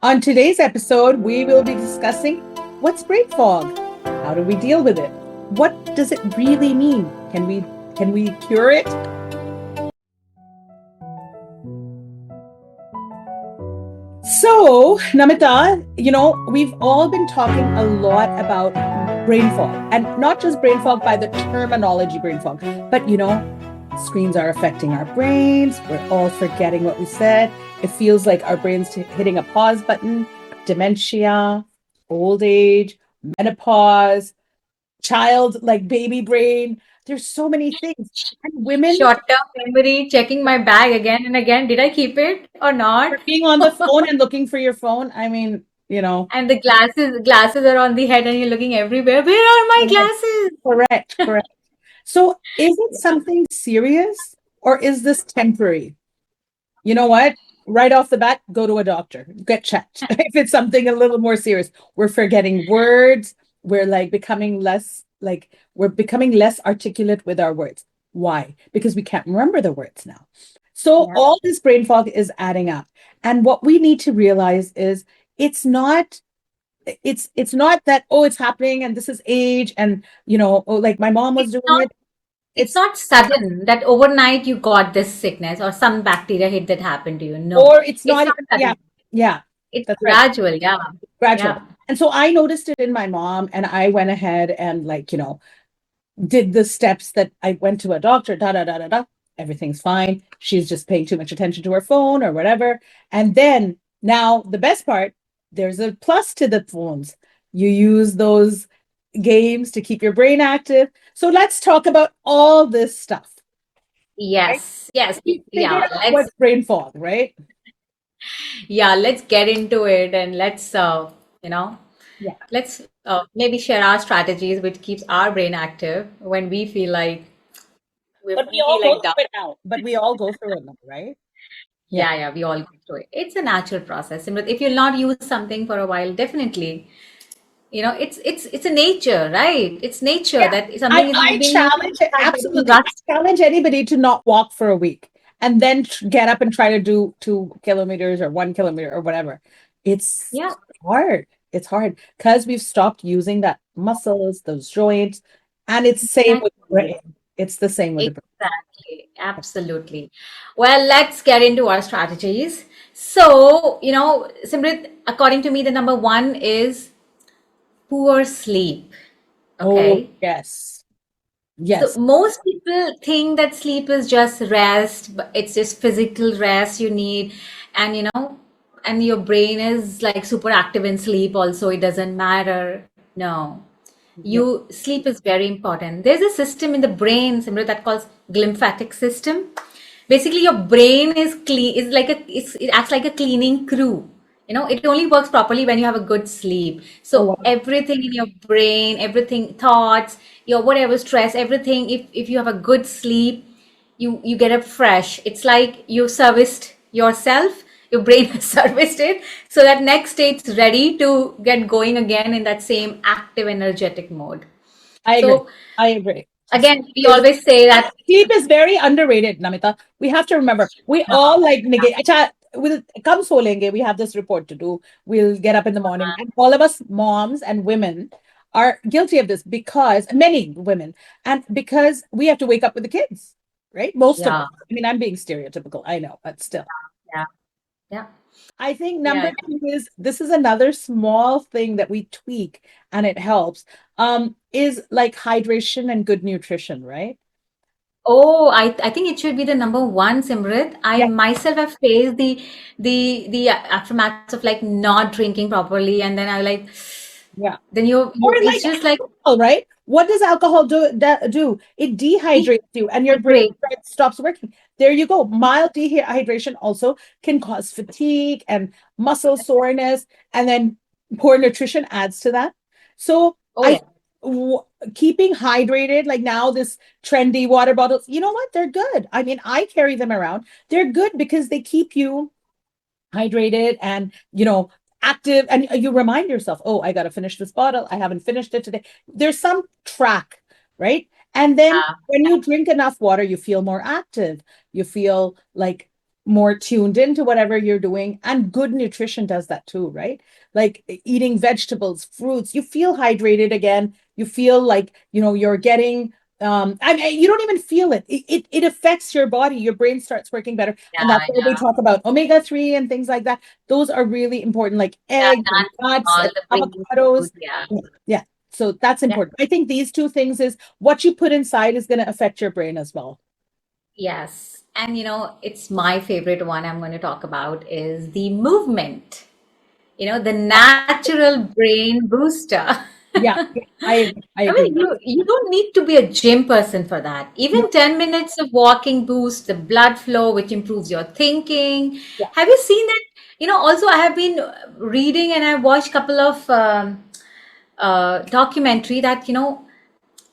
On today's episode, we will be discussing what's brain fog? How do we deal with it? What does it really mean? Can we cure it? So, Namita, we've all been talking a lot about brain fog, and not just brain fog by the terminology brain fog, but screens are affecting our brains. We're all forgetting what we said. It feels like our brains hitting a pause button, dementia, old age, menopause, child, like baby brain. There's so many things. And women Short-term memory, checking my bag again and again. Did I keep it or not? being on the phone and looking for your phone. I mean. And the glasses are on the head and you're looking everywhere. Where are my Correct, glasses? correct, correct. So is it something serious or is this temporary? You know what? Right off the bat, go to a doctor, get checked. If it's something a little more serious, we're forgetting words. We're becoming less articulate with our words. Why? Because we can't remember the words now. So Yeah. all this brain fog is adding up. And what we need to realize is it's not it's not that, oh, it's happening and this is age and oh, like my mom was It's doing not it. it's It's not sudden that overnight you got this sickness or some bacteria hit that happened to you. No, or it's it's not not even, yeah, sudden. yeah, It's that's right. gradual. Yeah. Gradual. Yeah. And so I noticed it in my mom, and I went ahead and did the steps that I went to a doctor, da da da da da. Everything's fine. She's just paying too much attention to her phone or whatever. And then now the best part, there's a plus to the phones. You use those games to keep your brain active. So let's talk about all this stuff, right? Yes. Yes. We figured Yeah. out what's brain fog, right? Let's get into it and you know, Yeah. let's maybe share our strategies which keeps our brain active when we feel like But we we all feel go like down. through it now. But we all go through it now, right? Yeah. Yeah, we all go through it. It's a natural process. And if you'll not use something for a while, definitely, it's a nature, right? It's nature Yeah. that I, something is I moving, you challenge start getting absolutely. rust. I challenge anybody to not walk for a week and then get up and try to do 2 kilometers or 1 kilometer or whatever. It's Yeah, hard. It's hard because we've stopped using that muscles, those joints, and it's the same with the exactly. brain. It's the same with the brain. Exactly. Absolutely. Well, let's get into our strategies. So, Simrit, according to me, the number one is poor sleep. Oh, Okay. yes. So Yes. most people think that sleep is just rest, but it's just physical rest you need. And and your brain is like super active in sleep also. It doesn't matter. No. Yeah. Sleep is very important. There's a system in the brain, similar that calls glymphatic system. Basically, your brain is clean. It acts like a cleaning crew. It only works properly when you have a good sleep. Oh, So wow. everything in your brain, everything, thoughts, your whatever stress, everything. If you have a good sleep, you get up fresh. It's like you serviced yourself. Your brain has serviced it, so that next day it's ready to get going again in that same active, energetic mode. I agree. So I agree. again, we Is always say that. Sleep is very underrated, Namita. We have to remember. We all like negate. Acha, we'll come solenge. We have this report to do. We'll get up in the morning, and all of us moms and women are guilty of this because many women, and because we have to wake up with the kids, right? Most of us. Yeah, I mean, I'm being stereotypical. I know, but still. yeah, yeah, I think yeah. number two is this is another small thing that we tweak and it helps. Is like hydration and good nutrition, right? Oh, I think it should be the number one, Simrit. I Yeah, myself have faced the aftermaths of like not drinking properly, and then I like yeah. then Or it's like just like alcohol, right? What does alcohol do? It dehydrates you and your brain dehydrate. stops working. There you go. Mild dehydration also can cause fatigue and muscle soreness, and then poor nutrition adds to that. So Oh I yeah. w keeping hydrated, like now this trendy water bottles, you know what? They're good. I mean, I carry them around. They're good because they keep you hydrated and active, and you remind yourself, oh, I got to finish this bottle, I haven't finished it today. There's some track, right? And then Yeah. when you drink enough water, you feel more active, you feel like more tuned into whatever you're doing. And good nutrition does that too, right? Like eating vegetables, fruits, you feel hydrated again. You feel like, you're getting you don't even feel it. It affects your body. Your brain starts working better. And that's Yeah, why they yeah, talk about omega-3 and things like that. Those are really important, like yeah. eggs and Nuts, nuts all and the brain avocados. food. Yeah, Yeah. So that's yeah. important. I think these two things is what you put inside is going to affect your brain as well. Yes. And it's my favorite one I'm going to talk about is the movement. The natural brain booster. Yeah, I I agree. mean, you don't need to be a gym person for that. No, Even 10 minutes of walking boosts the blood flow, which improves your thinking. yeah. Have you seen that? Also, I have been reading and I watched a couple of documentary that,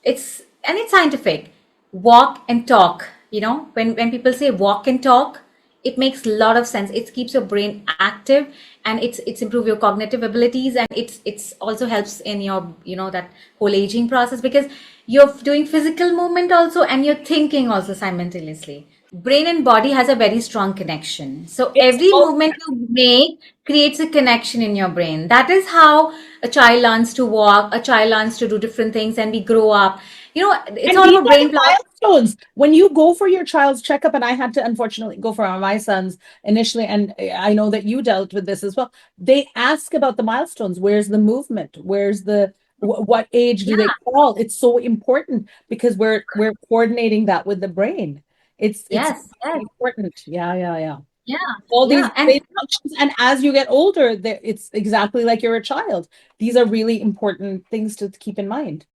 it's scientific. Walk and talk. When people say walk and talk, it makes a lot of sense. It keeps your brain active, and it's improve your cognitive abilities, and it's also helps in your that whole aging process, because you're doing physical movement also and you're thinking also simultaneously. Brain and body has a very strong connection, so It's every all, movement you make creates a connection in your brain. That is how a child learns to walk, a child learns to do different things, and we grow up. It's and all these about are brain the block. milestones. When you go for your child's checkup, and I had to unfortunately go for my son's initially, and I know that you dealt with this as well. They ask about the milestones. Where's the movement? Where's the what age do they Yeah. crawl? It's so important because we're coordinating that with the brain. It's Yes, yes. important. Yeah, yeah, yeah. Yeah, All these yeah. And brain functions, and as you get older, it's exactly like you're a child. These are really important things to keep in mind.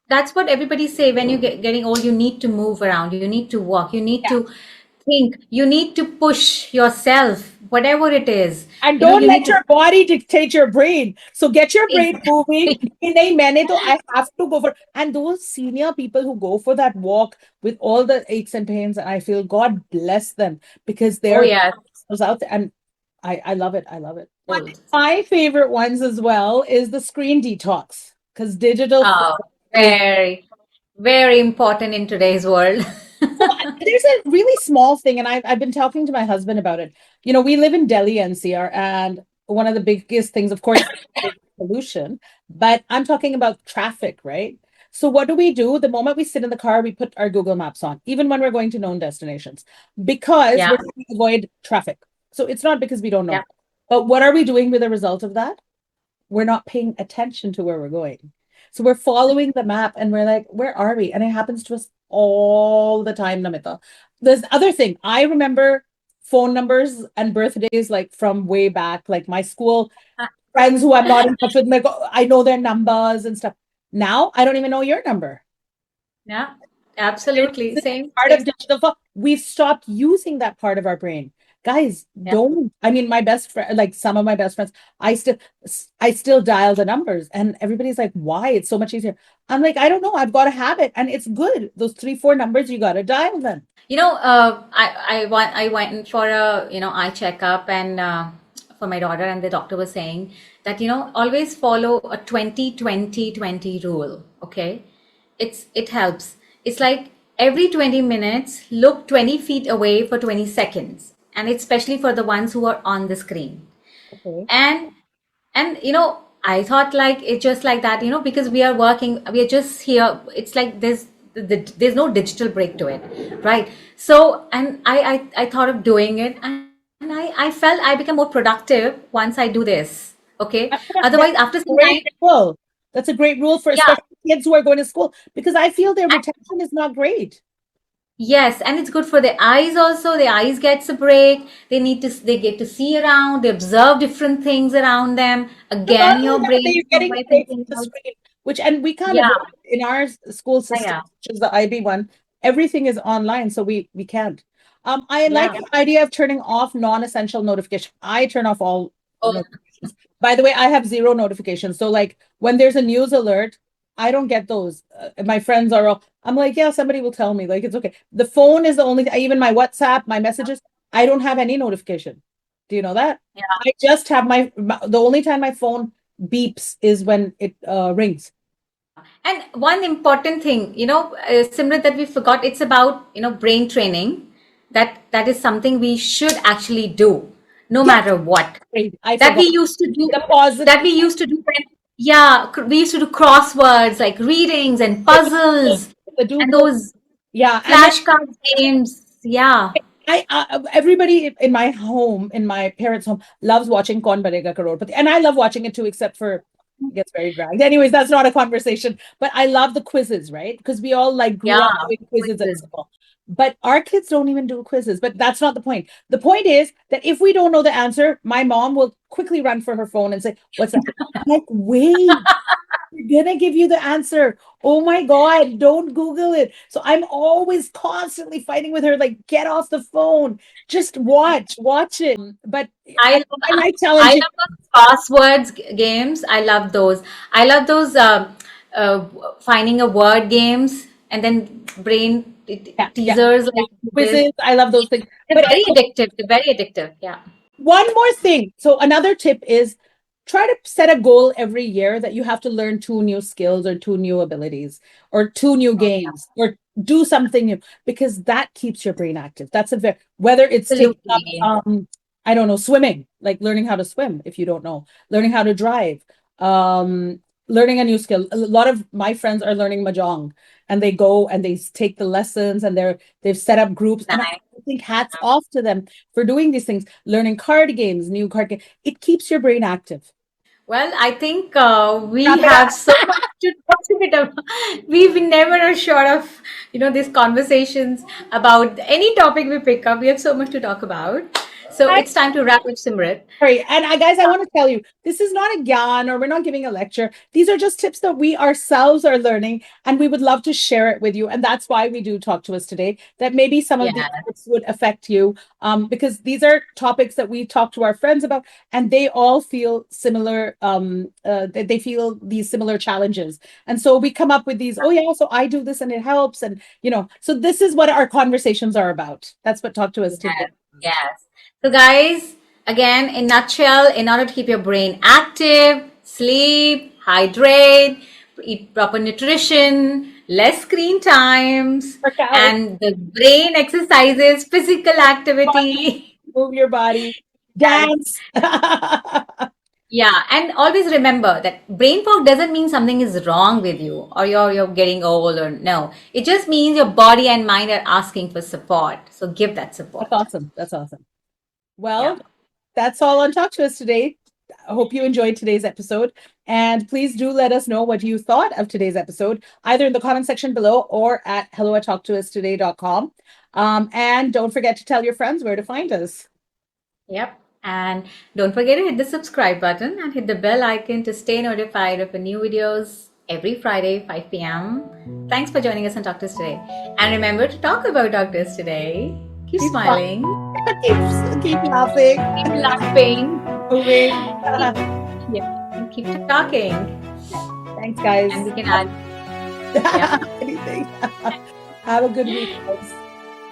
that's what everybody say, when you getting old, you need to move around, you need to walk, you need to think, you need to push yourself, whatever it is. And don't You need let to your body dictate your brain. So get your brain moving. exactly. कि नहीं मैंने तो I have to go for, and those senior people who go for that walk with all the aches and pains, I feel God bless them because Oh they're yes. out there, and I love it. I love it. One of my favorite ones as well is the screen detox because digital. Oh, very, very important in today's world. So there's a really small thing, and I've been talking to my husband about it. We live in Delhi NCR, and one of the biggest things, of course, is pollution. But I'm talking about traffic, right? So what do we do? The moment we sit in the car, we put our Google Maps on, even when we're going to known destinations, because Yeah, we're trying to avoid traffic. So it's not because we don't yeah. know. But what are we doing with the result of that? We're not paying attention to where we're going. So we're following the map and we're like, where are we? And it happens to us all the time, Namita. There's other thing. I remember phone numbers and birthdays like from way back, like my school friends who I'm not in touch with, like, I know their numbers and stuff. Now I don't even know your number. Yeah, absolutely. This is Same, part of same. digital we've stopped using that part of our brain. Guys, Yeah. don't. I mean, my best friend, like some of my best friends, I still dial the numbers, and everybody's like, "Why? It's so much easier." I'm like, I don't know. I've got a habit, and it's good. Those three, four numbers, you got to dial them. I went for a eye checkup, and for my daughter, and the doctor was saying that always follow a 20-20-20 rule. Okay, it helps. It's like every 20 minutes, look 20 feet away for 20 seconds, and it's especially for the ones who are on the screen. Okay. And I thought like it's just like that, because we are working, we are just here. It's like there's no digital break to it, right? So, and I thought of doing it, and I felt I become more productive once I do this. Okay, That's otherwise after a some time. great rule. That's a great rule for Yeah. especially kids who are going to school because I feel their retention is not great. Yes, and it's good for the eyes also. The eyes gets a break. They get to see around, they observe different things around them. So not Again, only your that, but brain you're is not getting a by break from thinking the about. screen, and we can't Yeah, avoid it. In our school system, yeah, which is the IB one, everything is online, so we can't. I like yeah. the idea of turning off non-essential notification. I turn off all Oh, notifications. By the way, I have zero notifications. So like when there's a news alert, I don't get those. My friends are all, I'm like, yeah, somebody will tell me. Like it's okay. The phone is the only, even my WhatsApp, my messages, I don't have any notification. Do you know that? yeah. I just have the only time my phone beeps is when it rings. And one important thing, Simran, that we forgot, it's about, brain training. that is something we should actually do, no Yes, matter what. great. I That we forgot used to do, the positive. that we used to do when, yeah, we used to do crosswords, like readings and puzzles The and Duke. those Yeah, and then flashcard games. Yeah. everybody in my home, in my parents' home, loves watching Kaun Banega Crorepati, and I love watching it too, except for it gets very dragged. Anyways, that's not a conversation. But I love the quizzes, right? Because we all like grew Yeah. up doing quizzes at Quizzes. school. But our kids don't even do quizzes. But that's not the point. The point is that if we don't know the answer, my mom will quickly run for her phone and say, "What's that?" I'm like, wait. We're gonna give you the answer. Oh my God, don't Google it. So I'm always constantly fighting with her, like, get off the phone. Just watch it. But I I, love, I like I challenging. love those passwords games. I love those. I love those uh, finding a word games and then brain Yeah. teasers like this. Quizzes. I love those things. They're But very addictive. They're very addictive. Yeah. one more thing. So another tip is try to set a goal every year that you have to learn two new skills or two new abilities or two new Oh, yeah. games or do something new because that keeps your brain active. That's a very whether it's taking up Absolutely. I don't know, swimming, like learning how to swim if you don't know, learning how to drive, learning a new skill. A lot of my friends are learning mahjong and they go and they take the lessons and they've set up groups and I Nice. think hats off to them for doing these things, learning card games, new card games. It keeps your brain active. Well, I think we Wrap it have up. so much to talk about. We never are short of, these conversations about any topic we pick up. We have so much to talk about. So it's time to wrap up, Simrit. Sorry. And guys, I want to tell you, this is not a gyan or we're not giving a lecture. These are just tips that we ourselves are learning, and we would love to share it with you. And that's why we do talk to us today, that maybe some of these Yeah. tips would affect you, because these are topics that we talk to our friends about, and they all feel similar. They feel these similar challenges. And so we come up with these, oh, yeah, so I do this and it helps. And, so this is what our conversations are about. That's what Talk to Us today. Yes. Yes. So, guys, again, in nutshell, in order to keep your brain active, sleep, hydrate, eat proper nutrition, less screen times, Work out, and the brain exercises, physical activity. move your body, And dance. yeah, and always remember that brain fog doesn't mean something is wrong with you or you're getting old or no. It just means your body and mind are asking for support. So give that That's support. awesome. That's awesome. Well, Yeah. that's all on Talk to Us today. I hope you enjoyed today's episode. And please do let us know what you thought of today's episode, either in the comment section below or at hello@talktoustoday.com. And don't forget to tell your friends where to find us. Yep. And don't forget to hit the subscribe button and hit the bell icon to stay notified of the new videos every Friday, 5 p.m. Thanks for joining us on Doctors Today. And remember to talk about Doctors Today. Keep Keep, smiling, keep laughing, keep laughing, moving. yeah, and keep talking. Thanks, guys. And we can add, yeah, Anything. Have a good week, guys.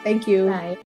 Thank you. bye.